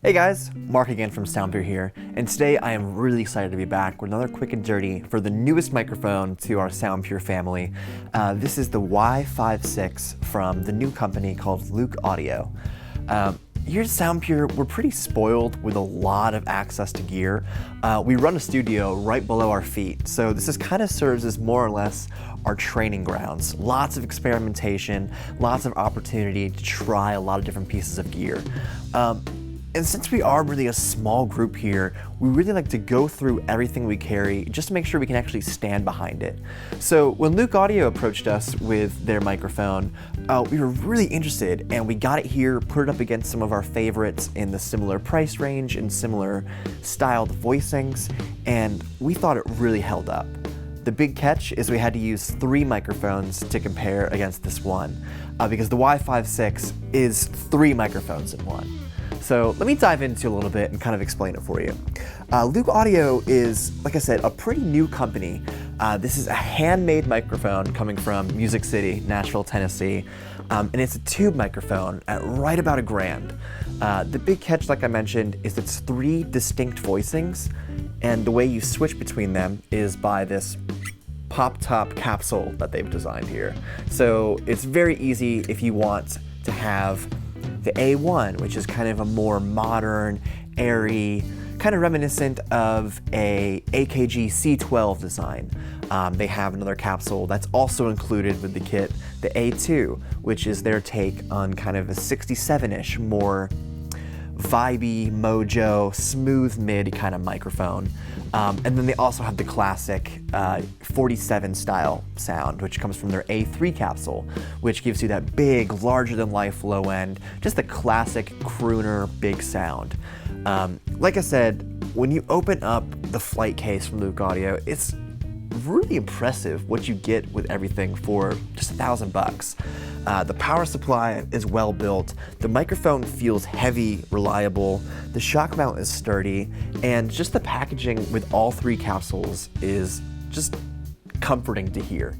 Hey guys, Mark again from Soundpeer here, and today I am really excited to be back with another quick and dirty for the newest microphone to our Soundpeer family. This is the AL-Y56 from the new company called Luke Audio. Here at Soundpeer, we're pretty spoiled with a lot of access to gear. We run a studio right below our feet, so this kind of serves as more or less our training grounds. Lots of experimentation, lots of opportunity to try a lot of different pieces of gear. And since we are really a small group here, we really like to go through everything we carry just to make sure we can actually stand behind it. So when Luke Audio approached us with their microphone, we were really interested, and we got it here, put it up against some of our favorites in the similar price range and similar styled voicings, and we thought it really held up. The big catch is we had to use 3 microphones to compare against this one, because the AL-Y56 is 3 microphones in one. So let me dive into a little bit and kind of explain it for you. Luke Audio is, like I said, a pretty new company. This is a handmade microphone coming from Music City, Nashville, Tennessee, and it's a tube microphone at right about $1,000. The big catch, like I mentioned, is it's 3 distinct voicings, and the way you switch between them is by this pop-top capsule that they've designed here. So it's very easy if you want to have the A1, which is kind of a more modern, airy, kind of reminiscent of a AKG C12 design. They have another capsule that's also included with the kit, the A2, which is their take on kind of a 67-ish, more vibey, mojo, smooth mid kind of microphone. And then they also have the classic 47 style sound, which comes from their A3 capsule, which gives you that big, larger than life low end, just the classic crooner big sound. Like I said, when you open up the flight case from Luke Audio, it's really impressive what you get with everything for just $1,000. The power supply is well built, the microphone feels heavy, reliable, the shock mount is sturdy, and just the packaging with all 3 capsules is just comforting to hear.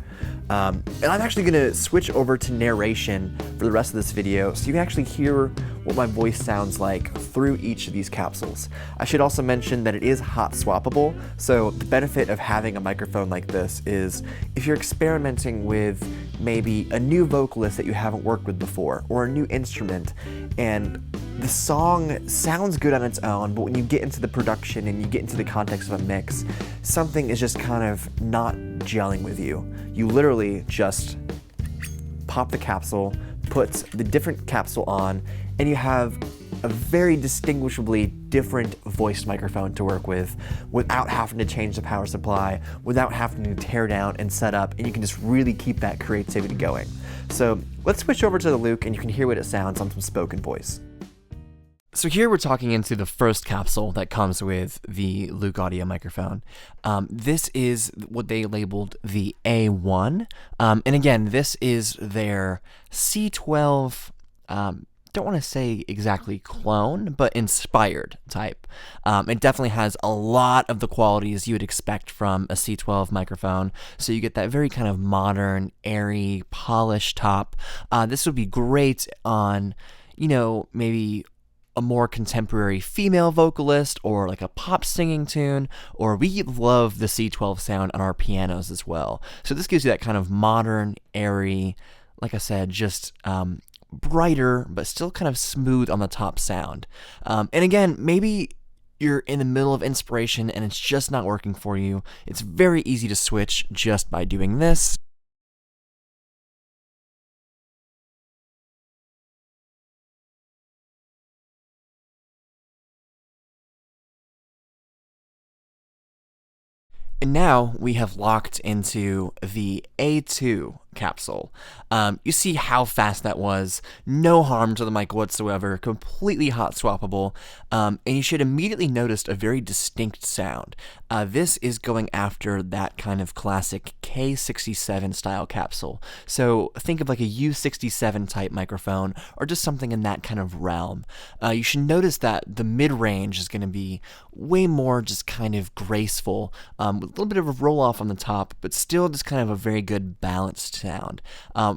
And I'm actually going to switch over to narration for the rest of this video so you can actually hear what my voice sounds like through each of these capsules. I should also mention that it is hot swappable, so the benefit of having a microphone like this is if you're experimenting with maybe a new vocalist that you haven't worked with before, or a new instrument, and the song sounds good on its own, but when you get into the production and you get into the context of a mix, something is just kind of not gelling with you. You literally just pop the capsule, put the different capsule on, and you have a very distinguishably different voiced microphone to work with without having to change the power supply, without having to tear down and set up, and you can just really keep that creativity going. So let's switch over to the Luke and you can hear what it sounds on some spoken voice. So here we're talking into the first capsule that comes with the Luke Audio microphone. This is what they labeled the A1. And again, this is their C12, don't want to say exactly clone, but inspired type. It definitely has a lot of the qualities you would expect from a C12 microphone. So you get that very kind of modern, airy, polished top. This would be great on, maybe a more contemporary female vocalist or like a pop singing tune, or we love the C12 sound on our pianos as well. So this gives you that kind of modern, airy, like I said, just brighter, but still kind of smooth on the top sound. And again, maybe you're in the middle of inspiration and it's just not working for you. It's very easy to switch just by doing this. And now we have locked into the A2 capsule. You see how fast that was, no harm to the mic whatsoever, completely hot swappable, and you should immediately notice a very distinct sound. This is going after that kind of classic K67 style capsule. So think of like a U67 type microphone, or just something in that kind of realm. You should notice that the mid-range is going to be way more just kind of graceful, with a little bit of a roll-off on the top, but still just kind of a very good balanced sound.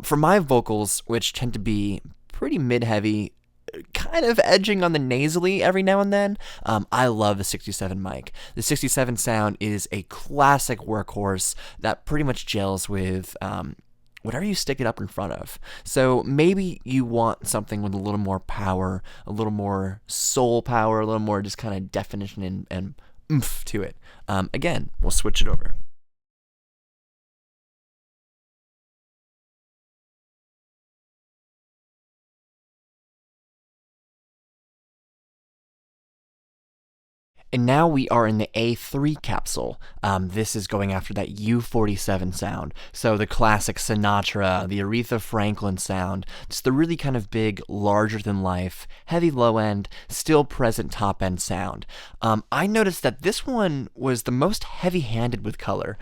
For my vocals, which tend to be pretty mid-heavy, kind of edging on the nasally every now and then. I love the 67 mic. The 67 sound is a classic workhorse that pretty much gels with whatever you stick it up in front of. So maybe you want something with a little more power, a little more soul power, a little more just kind of definition and oomph to it. Again, we'll switch it over. And now we are in the A3 capsule. This is going after that U47 sound. So the classic Sinatra, the Aretha Franklin sound, just the really kind of big, larger than life, heavy low end, still present top end sound. I noticed that this one was the most heavy handed with color.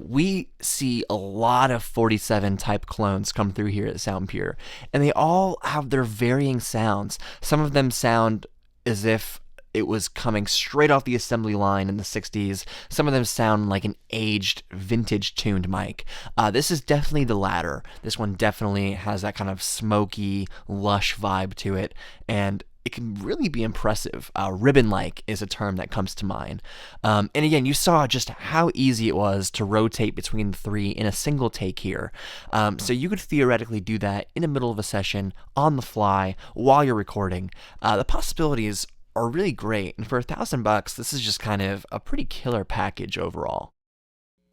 We see a lot of 47 type clones come through here at SoundPure, and they all have their varying sounds. Some of them sound as if it was coming straight off the assembly line in the 60s. Some of them sound like an aged, vintage-tuned mic. This is definitely the latter. This one definitely has that kind of smoky, lush vibe to it, and it can really be impressive. Ribbon-like is a term that comes to mind. And again, you saw just how easy it was to rotate between the three in a single take here. So you could theoretically do that in the middle of a session, on the fly, while you're recording. The possibilities are really great, and for $1,000 this is just kind of a pretty killer package overall.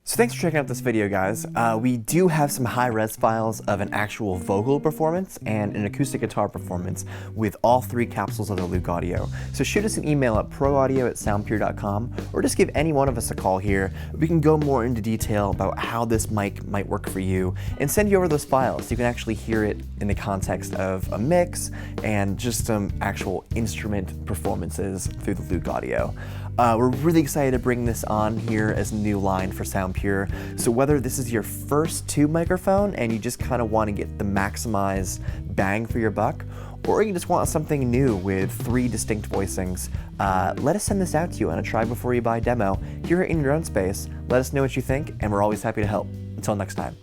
So thanks for checking out this video, guys. We do have some high-res files of an actual vocal performance and an acoustic guitar performance with all three capsules of the Luke Audio. So shoot us an email at proaudio@soundpure.com, or just give any one of us a call here. We can go more into detail about how this mic might work for you and send you over those files so you can actually hear it in the context of a mix and just some actual instrument performances through the Luke Audio. We're really excited to bring this on here as a new line for SoundPure. So whether this is your first tube microphone and you just kind of want to get the maximized bang for your buck, or you just want something new with three distinct voicings, let us send this out to you on a try before you buy demo. Hear it in your own space, let us know what you think, and we're always happy to help. Until next time.